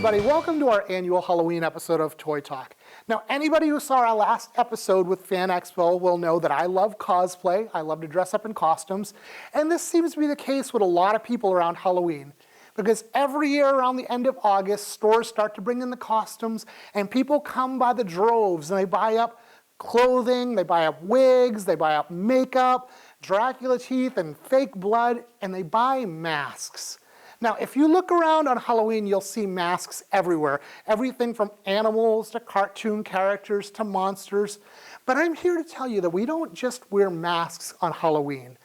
everybody. Welcome to our annual Halloween episode of Toy Talk. Now, anybody who saw our last episode with Fan Expo will know that I love cosplay. I love to dress up in costumes. And this seems to be the case with a lot of people around Halloween. Because every year around the end of August, stores start to bring in the costumes, and people come by the droves, and they buy up clothing, they buy up wigs, they buy up makeup, Dracula teeth, and fake blood, and they buy masks. Now, if you look around on Halloween, you'll see masks everywhere. Everything from animals to cartoon characters to monsters. But I'm here to tell you that we don't just wear masks on Halloween.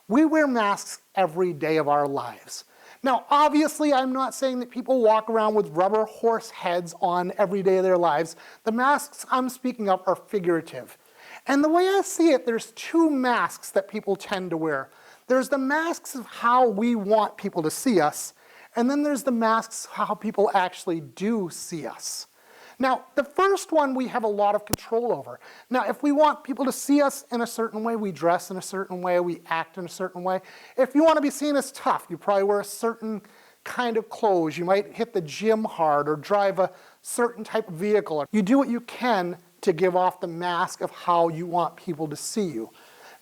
We wear masks every day of our lives. Now, obviously, I'm not saying that people walk around with rubber horse heads on every day of their lives. The masks I'm speaking of are figurative. And the way I see it, there's two masks that people tend to wear. There's the masks of how we want people to see us, and then there's the masks of how people actually do see us. Now, the first one we have a lot of control over. Now, if we want people to see us in a certain way, we dress in a certain way, we act in a certain way. If you want to be seen as tough, you probably wear a certain kind of clothes. You might hit the gym hard or drive a certain type of vehicle. You do what you can to give off the mask of how you want people to see you.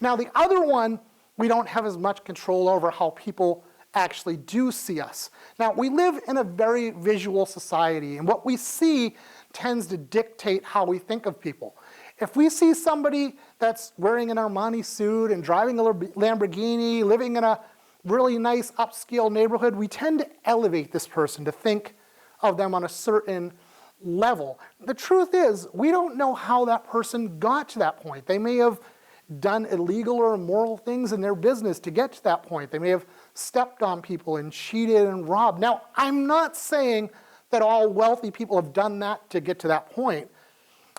Now, the other one, we don't have as much control over how people actually do see us. Now, we live in a very visual society, and what we see tends to dictate how we think of people. If we see somebody that's wearing an Armani suit and driving a Lamborghini, living in a really nice upscale neighborhood, we tend to elevate this person, to think of them on a certain level. The truth is, we don't know how that person got to that point. They may have done illegal or immoral things in their business to get to that point. They may have stepped on people and cheated and robbed. Now, I'm not saying that all wealthy people have done that to get to that point.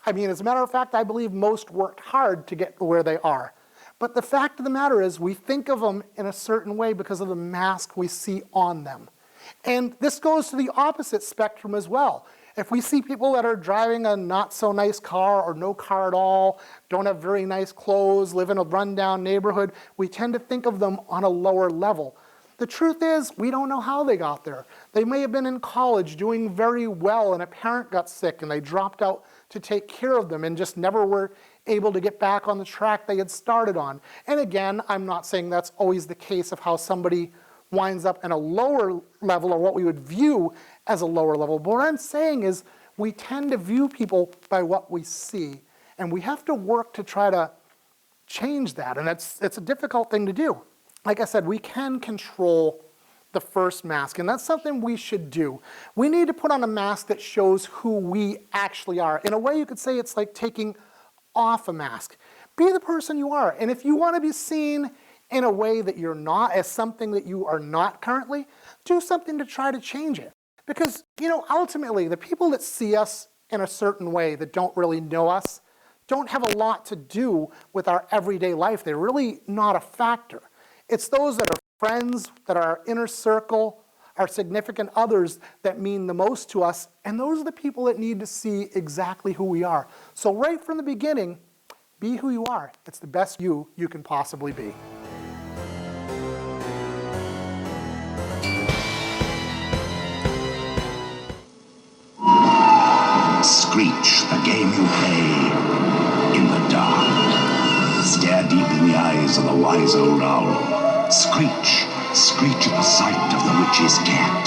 I mean, as a matter of fact, I believe most worked hard to get to where they are. But the fact of the matter is, we think of them in a certain way because of the mask we see on them. And this goes to the opposite spectrum as well. If we see people that are driving a not so nice car or no car at all, don't have very nice clothes, live in a rundown neighborhood, we tend to think of them on a lower level. The truth is, we don't know how they got there. They may have been in college doing very well and a parent got sick and they dropped out to take care of them and just never were able to get back on the track they had started on. And again, I'm not saying that's always the case of how somebody winds up in a lower level or what we would view as a lower level. But what I'm saying is we tend to view people by what we see, and we have to work to try to change that, and it's a difficult thing to do. Like I said, we can control the first mask, and that's something we should do. We need to put on a mask that shows who we actually are. In a way, you could say it's like taking off a mask. Be the person you are, and if you want to be seen in a way that you're not, as something that you are not currently, do something to try to change it. Because, you know, ultimately, the people that see us in a certain way that don't really know us don't have a lot to do with our everyday life. They're really not a factor. It's those that are friends, that are our inner circle, our significant others that mean the most to us, and those are the people that need to see exactly who we are. So right from the beginning, be who you are. It's the best you can possibly be. Screech, the game you play in the dark. Stare deep in the eyes of the wise old owl. Screech, screech at the sight of the witch's cat.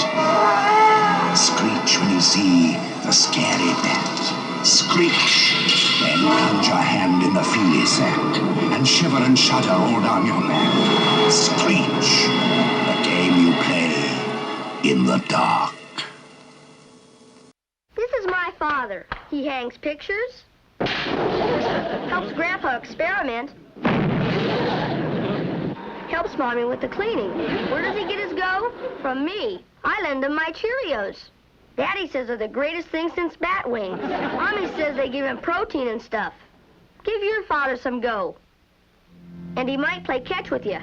Screech when you see the scary bat. Screech, then plunge your hand in the feely sack and shiver and shudder all down your back. Screech, the game you play in the dark. Father. He hangs pictures, helps Grandpa experiment, helps Mommy with the cleaning. Where does he get his go? From me. I lend him my Cheerios. Daddy says they're the greatest thing since bat wings. Mommy says they give him protein and stuff. Give your father some go. And he might play catch with you.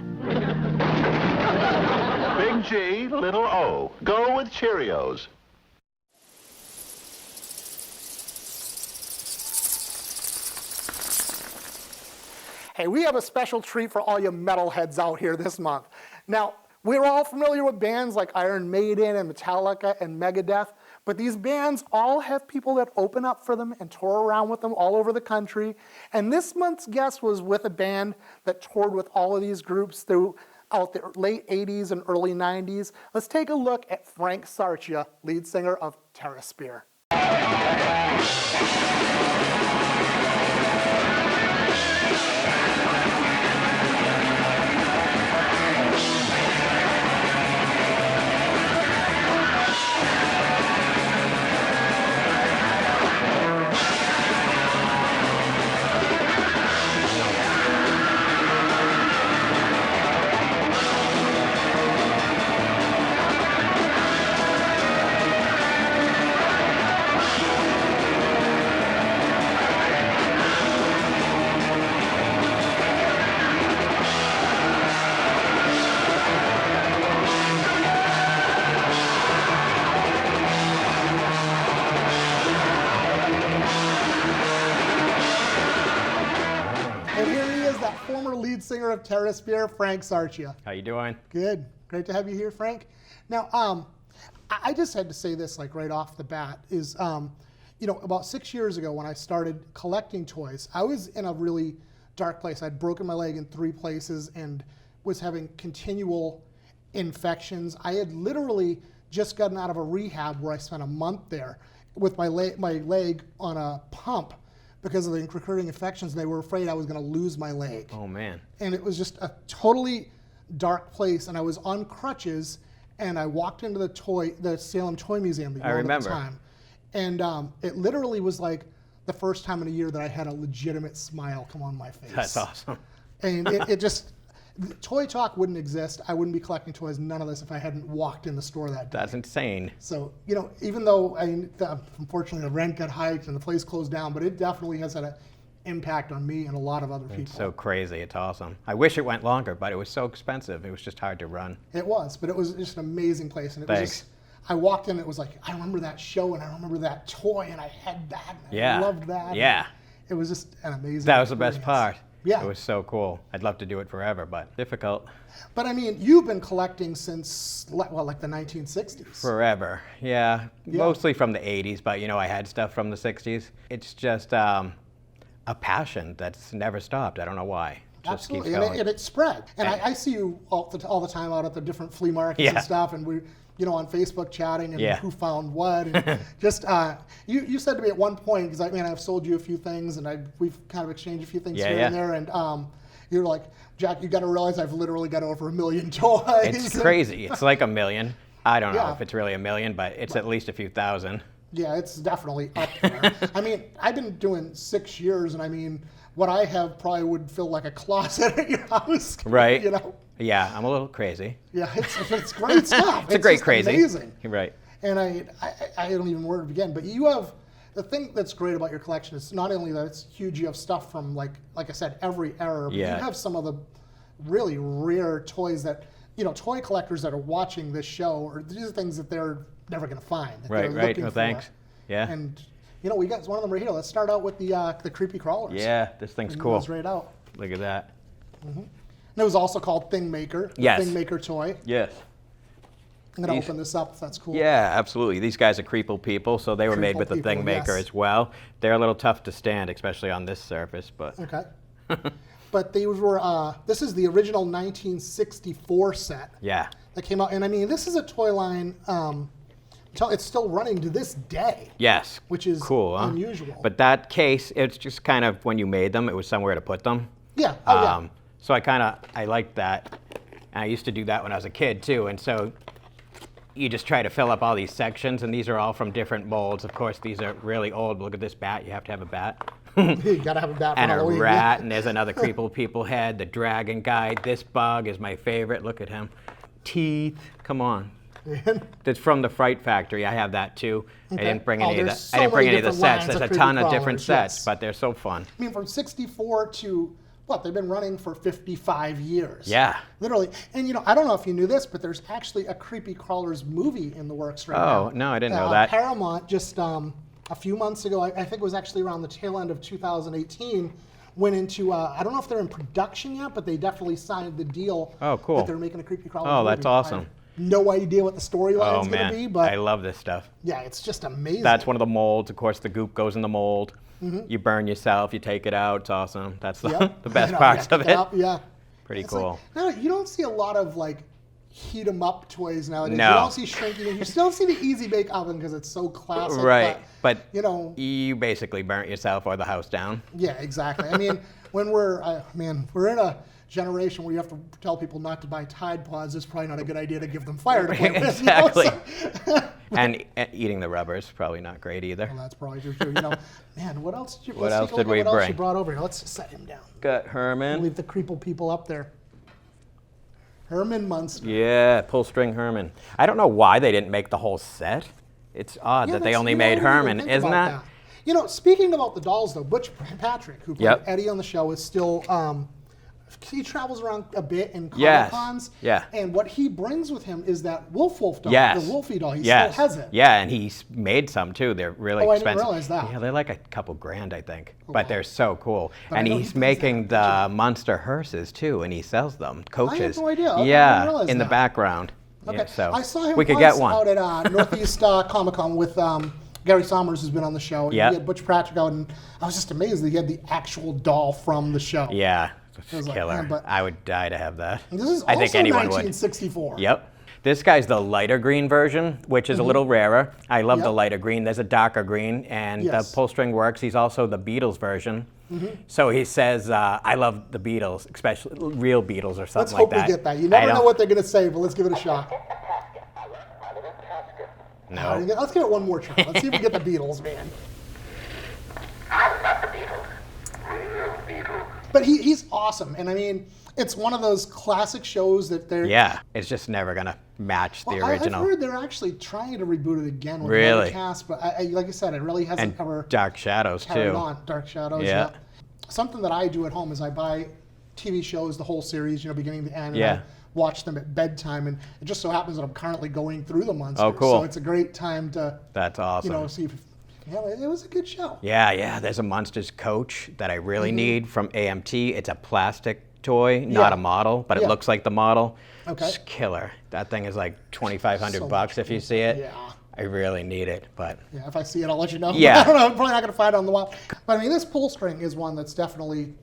Big G, little O. Go with Cheerios. Hey, we have a special treat for all you metalheads out here this month. Now, we're all familiar with bands like Iron Maiden and Metallica and Megadeth, But these bands all have people that open up for them and tour around with them all over the country. And this month's guest was with a band that toured with all of these groups throughout the late 80s and early 90s. Let's take a look at Frank Sarcia, lead singer of Terraspear. Former lead singer of Terraspear, Frank Sarcia. How you doing? Good. Great to have you here, Frank. Now, I just had to say this like right off the bat is, about 6 years ago when I started collecting toys, I was in a really dark place. I'd broken my leg in 3 places and was having continual infections. I had literally just gotten out of a rehab where I spent a month there with my leg on a pump because of the recurring infections. They were afraid I was going to lose my leg. Oh, man. And it was just a totally dark place. And I was on crutches, and I walked into the Salem Toy Museum at the time. And it literally was like the first time in a year that I had a legitimate smile come on my face. That's awesome. And it just, Toy Talk wouldn't exist. I wouldn't be collecting toys, none of this, if I hadn't walked in the store that day. That's insane. So, even though, unfortunately, the rent got hiked and the place closed down, but it definitely has had an impact on me and a lot of other people. It's so crazy. It's awesome. I wish it went longer, but it was so expensive. It was just hard to run. It was, but it was just an amazing place. And it Thanks. was just, I walked in, it was like, I remember that show and I remember that toy and I had that and I loved that. Yeah. It was just an amazing That was the best experience. part. Yeah. It was so cool. I'd love to do it forever, but difficult. But I mean, you've been collecting since, like the 1960s. Forever. Yeah. Mostly from the 80s, but I had stuff from the 60s. It's just a passion that's never stopped. I don't know why. It just Absolutely, keeps going. and it spread. And I see you all the time out at the different flea markets and stuff, and we, on Facebook chatting and who found what. And just you said to me at one point, because I've sold you a few things, and we've kind of exchanged a few things here and there, and you're like, Jack, you got to realize I've literally got over 1 million toys. It's crazy. It's like 1 million. I don't know if it's really 1 million, but it's at least a few thousand. Yeah, it's definitely up there. I've been doing 6 years, and what I have probably would fill like a closet at your house. Right. Yeah, I'm a little crazy. Yeah, it's great stuff. It's a great just crazy. Amazing. You're right. And I don't even know where to begin, but you have, the thing that's great about your collection is not only that it's huge, you have stuff from like I said, every era, but you have some of the really rare toys that, toy collectors that are watching this show, or these are things that they're never going to find. Right. Well, thanks. Yeah. And we got one of them right here. Let's start out with the creepy crawlers. Yeah, this thing's cool. Goes right out. Look at that. Mm-hmm. And it was also called Thing Maker. Yes. Thing Maker toy. Yes. I'm going to open this up if that's cool. Yeah, absolutely. These guys are Creeple people, so they were made with the Thing Maker as well. They're a little tough to stand, especially on this surface, but. Okay. But they were, this is the original 1964 set. Yeah. That came out, and this is a toy line, it's still running to this day. Yes. Which is cool, huh? unusual. But that case, it's just kind of, when you made them, it was somewhere to put them. Yeah. So I liked that. And I used to do that when I was a kid too. And so you just try to fill up all these sections, and these are all from different molds. Of course, these are really old. Look at this bat. You have to have a bat. You gotta have a bat for and Halloween. A rat, and there's another Creeple people head. The dragon guy. This bug is my favorite. Look at him. Teeth. Come on. That's from the Fright Factory. I have that too. Okay. I didn't bring any of the. I didn't bring any of the sets. There's a ton of different sets, but they're so fun. From '64 to what? They've been running for 55 years. Yeah. Literally. And I don't know if you knew this, but there's actually a Creepy Crawlers movie in the works right now. Oh no, I didn't know that. Paramount just a few months ago, I think it was actually around the tail end of 2018. Went into, I don't know if they're in production yet, but they definitely signed the deal. Oh, cool. That they're making a Creepy Crawler movie. movie. That's awesome. no idea what the storyline Oh is going man, to be, but I love this stuff. yeah, it's just amazing. That's one of the molds. Of course, the goop goes in the mold. Mm-hmm. You burn yourself, you take it out. It's awesome. That's the, Yep. the best I know, parts yeah, of pick it. up, yeah. Pretty It's cool. Like, no, you don't see a lot of like heat 'em up toys nowadays. No. You don't see shrinking. You still see the easy bake oven because it's so classic. Right, but you know, you basically burnt yourself or the house down. yeah, exactly. I mean, when we're in a generation where you have to tell people not to buy Tide Pods, it's probably not a good idea to give them fire to play with. Exactly. You know? And eating the rubbers probably not great either. Well, that's probably true too. You know, man, what else did you? What let's else take a look did at we what else bring? you brought over here? Let's set him down. Got Herman. Leave the creeple people up there. Herman Munster. Yeah, pull string Herman. I don't know why they didn't make the whole set. It's odd Yeah, that they that's- only you know, I made didn't even Herman, think isn't about that? You know, speaking about the dolls though, Butch Patrick, who played Yep. Eddie on the show, is still he travels around a bit in Comic Yes. Cons. Yeah. And what he brings with him is that Wolf doll, Yes. the Wolfie doll. He Yes. still has it. Yeah, and he's made some too. They're really Oh, I didn't expensive. realize that. Yeah, they're like a couple grand, I think. wow. But they're so cool. But I and know he's he does making that, the Monster hearses too, and he sells them. Coaches. no idea. Okay, I yeah, didn't realize in the that. background. Okay. Yeah, so I saw him we could once get one. out at Northeast Comic Con with Gary Sommers, who's been on the show. And Yep. He had Butch Patrick out, and I was just amazed that he had the actual doll from the show. Yeah, it's was like, killer. man, but- I would die to have that. This is I also think anyone would. 1964. Yep. This guy's the lighter green version, which is a little rarer. I love the Yep. lighter green. There's a darker green, and Yes. the pull string works. He's also the Beatles version. So he says, I love the Beatles, especially real Beatles or something Let's like hope that. we get that. You I never know don't- what they're going to say, but let's give it a shot. No. Let's give it one more try. Let's see if we get the Beatles, man. But he's awesome, and I mean, it's one of those classic shows that they're. Yeah, it's just never going to match the Well, original. I've heard they're actually trying to reboot it again with Really? another cast, but like I said, it really hasn't and ever Dark Shadows, carried too. on. Dark Shadows. Yeah. Something that I do at home is I buy TV shows, the whole series, beginning to end. Yeah. And I watch them at bedtime, and it just so happens that I'm currently going through the monsters. Oh, cool. So it's a great time to, That's awesome. see if. Yeah, it was a good show. Yeah. There's a Monsters coach that I really need from AMT. It's a plastic toy, not Yeah. a model, but it Yeah. looks like the model. Okay. It's killer. That thing is like $2,500 So bucks much if you see it. Yeah. I really need it, but Yeah, if I see it, I'll let you know. Yeah. I don't know. I'm probably not going to find it on the wall. But I mean, this pull string is one that's definitely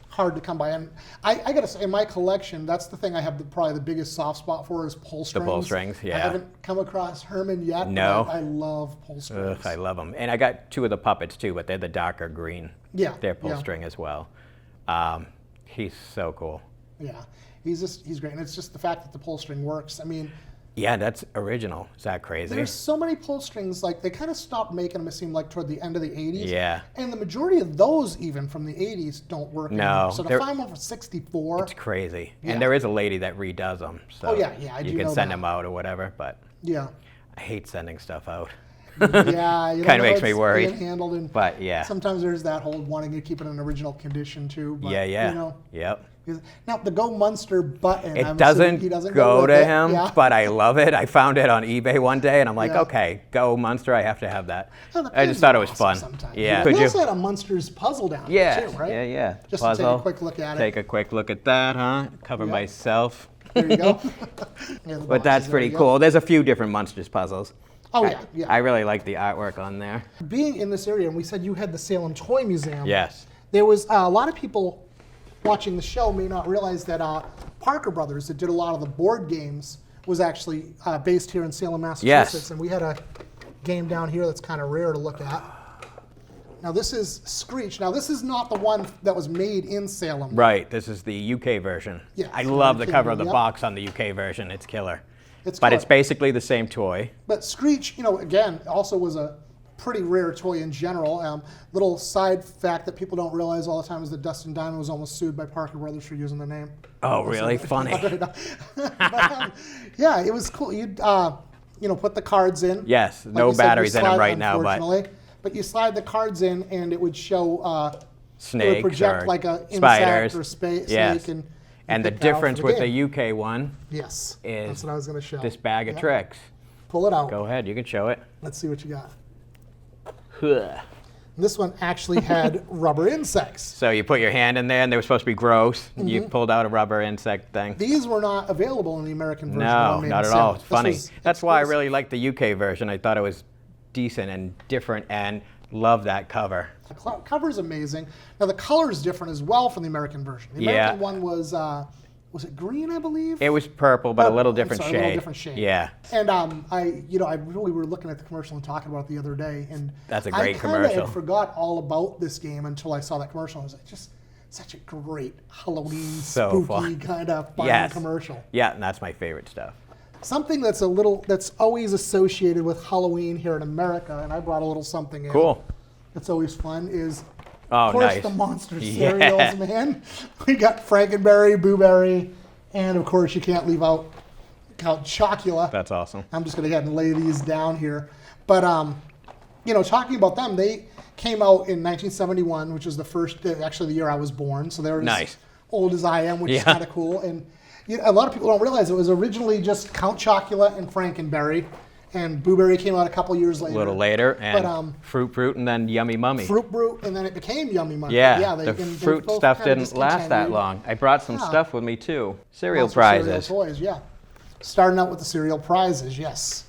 hard to come by. And I got to say, in my collection, that's the thing I have probably the biggest soft spot for is pull strings. pull strings, I yeah. haven't come across Herman yet. No. But I love pull strings. ugh, I love them. And I got two of the puppets too, but they're the darker green. Yeah, They're pull yeah. string as well. He's so cool. Yeah, he's great. And it's just the fact that the pull string works. I mean, Yeah, that's original. Is that crazy? there's so many pull strings, like they kind of stopped making them, it seemed like, toward the end of the 80s. Yeah. And the majority of those, even from the 80s, don't work No, anymore. So to they're- find one for 64. It's crazy. Yeah. And there is a lady that redoes them. So Oh, yeah, I you do can know send that. them out or whatever, but Yeah. I hate sending stuff out. Yeah, you Kinda know makes me it's worried. being handled, and But, yeah. sometimes there's that whole wanting to keep it in original condition too. But, Yeah. You know, Yep. now the Go Munster button. It I'm assuming doesn't, he doesn't go with to it. him, Yeah. but I love it. I found it on eBay one day, and I'm like, Yeah. okay, Go Munster, I have to have that. Oh, the I pins just thought are it was awesome fun. sometimes. Yeah. We Could you? also had a Munsters puzzle down Yeah, here too, right? yeah. Just Puzzle. to take a quick look at it. Take a quick look at that, huh? Cover Yep. myself. There you go. Yeah, the But that's boxes, pretty there you go. cool. There's a few different Munsters puzzles. Oh yeah, yeah. I really like the artwork on there. Being in this area, and we said you had the Salem Toy Museum. Yes. There was a lot of people watching the show may not realize that Parker Brothers, that did a lot of the board games, was actually based here in Salem, Massachusetts. Yes. And we had a game down here that's kind of rare to look at. Now this is Screech. Now this is not the one that was made in Salem. Right, this is the UK version. Yeah, I so love the UK, cover of the yep. box on the UK version. It's killer. It's But killer. it's basically the same toy. But Screech, again, also was a pretty rare toy in general. Little side fact that people don't realize all the time is that Dustin Diamond was almost sued by Parker Brothers for using the name. Oh, really? Funny. But, yeah, it was cool. You'd put the cards in. Yes, Like no you said, you batteries in them slide- right now, but unfortunately. But you slide the cards in, and it would show. It would snakes project or like a insect spiders. or Yes. snake, And the pick that out for difference the with game. the UK one Yes, is that's what I was going to show. this bag of Yeah. tricks. Pull it out. Go ahead, you can show it. Let's see what you got. Huh. This one actually had rubber insects. So you put your hand in there, and they were supposed to be gross. And you pulled out a rubber insect thing. These were not available in the American version. No, not at all. It's funny. That's why I exclusive. really liked the UK version. I thought it was decent and different, and love that cover. The cover's amazing. Now the color's different as well from the American version. The American one was it green, I believe? It was purple, but a little different sorry, shade. A little different shade. Yeah. And I really were looking at the commercial and talking about it the other day, and That's a great I commercial. had forgot all about this game until I saw that commercial. I was like, just such a great Halloween, So spooky fun. kind of fun commercial. Yeah, and that's my favorite stuff. Something that's always associated with Halloween here in America, and I brought a little something in. Cool. That's always fun is, Oh, of course, nice. the monster Yeah. cereals, man. We got Frankenberry, Blueberry, and of course you can't leave out Count Chocula. That's awesome. I'm just going to go ahead and lay these down here. But, talking about them, they came out in 1971, which was actually the year I was born. So they're Nice. as old as I am, which is kind of cool. And a lot of people don't realize it was originally just Count Chocula and Frankenberry. And Blueberry came out a couple years later. A little later, and But, Fruit, and then Yummy Mummy. Fruit Brute, and then it became Yummy Mummy. Yeah, they the and fruit both stuff kinda didn't last that discontinued. long. I brought some stuff with me too. Cereal Monster cereal prizes. toys, yeah. Starting out with the cereal prizes, yes.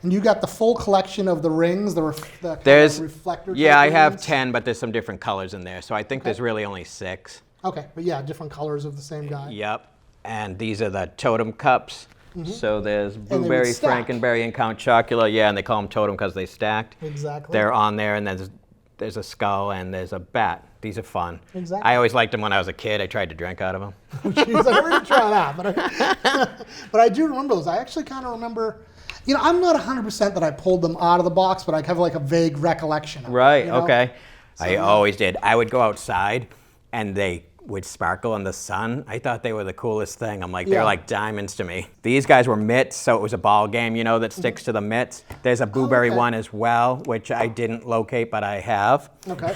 And you got the full collection of the rings, the kind There's, of reflector. yeah, type I have rings. 10, but there's some different colors in there. So I think there's really only 6. Okay, but yeah, different colors of the same guy. Yep. And these are the totem cups. So there's would Blueberry, stack. Frankenberry, and Count Chocula. Yeah, and they call them totem because they stacked. Exactly. They're on there, and there's a skull and there's a bat. These are fun. Exactly. I always liked them when I was a kid. I tried to drink out of them. Jeez, I never did try that, but I do remember those. I actually kind of remember. I'm not 100% that I pulled them out of the box, but I have like a vague recollection of it, Right, you know? okay. I yeah. always did. I would go outside, and they would sparkle in the sun. I thought they were the coolest thing. I'm like, Yeah. they're like diamonds to me. These guys were mitts, so it was a ball game, that sticks to the mitts. There's a Blueberry okay. one as well, which I didn't locate, but I have. Okay.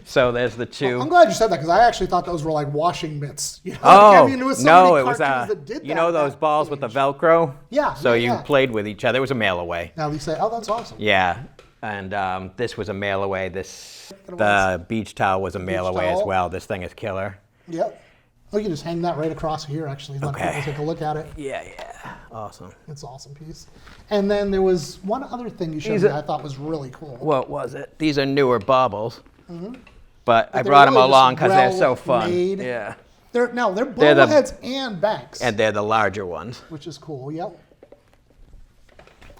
So there's the 2. I'm glad you said that because I actually thought those were like washing mitts. Oh, there was so no, many it was, cartoons that did you that know at those that balls with the age. Velcro? Yeah, So yeah, you yeah. played with each other. It was a mail away. Now they say, oh, that's awesome. Yeah, and this was a mail away. The beach towel was a mail away as towel. well. This thing is killer. Yep. We can just hang that right across here, actually. Let Okay. people take a look at it. Yeah, awesome. It's an awesome piece. And then there was one other thing you showed These me are- I thought was really cool. What was it? These are newer baubles. But I they're brought them really just along because they're so well fun. made. Yeah. They're They're the- bobbleheads and banks, And they're the larger ones. which is cool. Yep.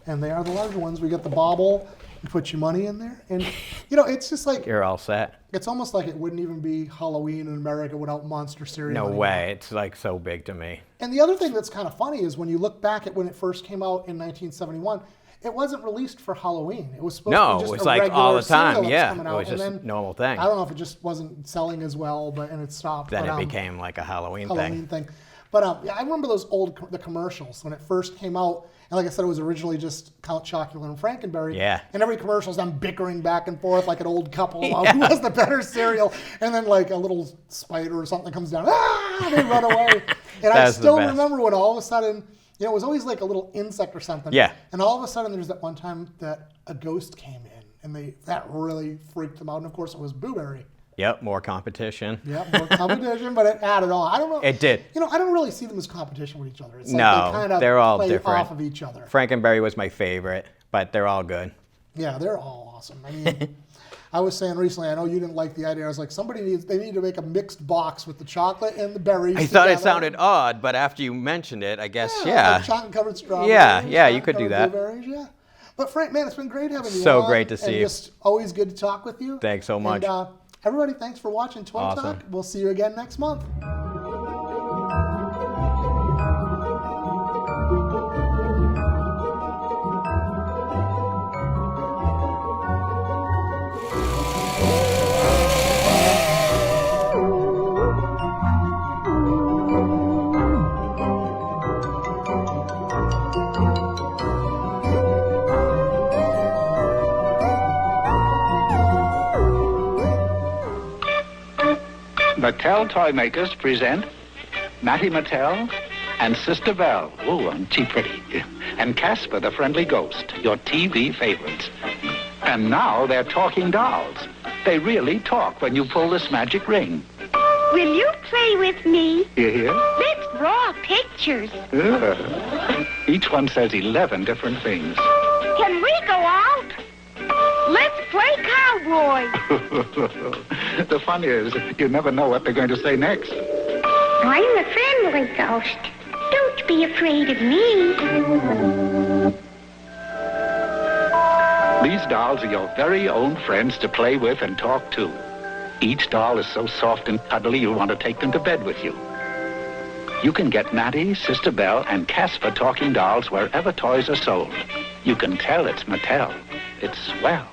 And they are the larger ones. We got the bobble. You put your money in there, and it's just like You're all set. it's almost like it wouldn't even be Halloween in America without monster cereal. No anymore. way. It's like so big to me. And the other thing that's kind of funny is when you look back at when it first came out in 1971, it wasn't released for Halloween. It was supposed No, to be it just was a like regular all the time, cereal that was yeah. coming It out, was and just then, a normal thing. I don't know if it just wasn't selling as well, and it stopped. Then but, it became like a Halloween Halloween thing. thing. But yeah, I remember those the commercials when it first came out. And like I said, it was originally just Count Chocula and Frankenberry. Yeah. And every commercial is them bickering back and forth like an old couple about who has the better cereal. And then like a little spider or something comes down. Ah! They run away. And I That's the still best. remember when all of a sudden, it was always like a little insect or something. Yeah. And all of a sudden there's that one time that a ghost came in. And that really freaked them out. And of course it was Blueberry. Yep, more competition. Yeah, more competition, but it added on. I don't know. It did. I don't really see them as competition with each other. It's like No, they kind of they're all play different. off of each other. Frankenberry was my favorite, but they're all good. Yeah, they're all awesome. I mean, I was saying recently, I know you didn't like the idea. I was like, they need to make a mixed box with the chocolate and the berries. I thought it together. sounded odd, but after you mentioned it, I guess, Like yeah. chocolate covered strawberries. Yeah, you could do chocolate-covered that. Blueberries, yeah. But Frank, man, it's been great having you So on, great to see and you. Just always good to talk with you. Thanks so much. And, everybody, thanks for watching Toy Awesome. Talk. We'll see you again next month. Mattel Toy Makers present Matty Mattel and Sister Val. Oh, aren't she pretty? And Casper the Friendly Ghost, your TV favorites. And now they're talking dolls. They really talk when you pull this magic ring. Will you play with me? You hear? Let's draw pictures. Each one says 11 different things. Can we go out? Let's play cowboy. The fun is, you never know what they're going to say next. I'm a friendly ghost. Don't be afraid of me. These dolls are your very own friends to play with and talk to. Each doll is so soft and cuddly you'll want to take them to bed with you. You can get Mattie, Sister Belle, and Casper talking dolls wherever toys are sold. You can tell it's Mattel. It's swell.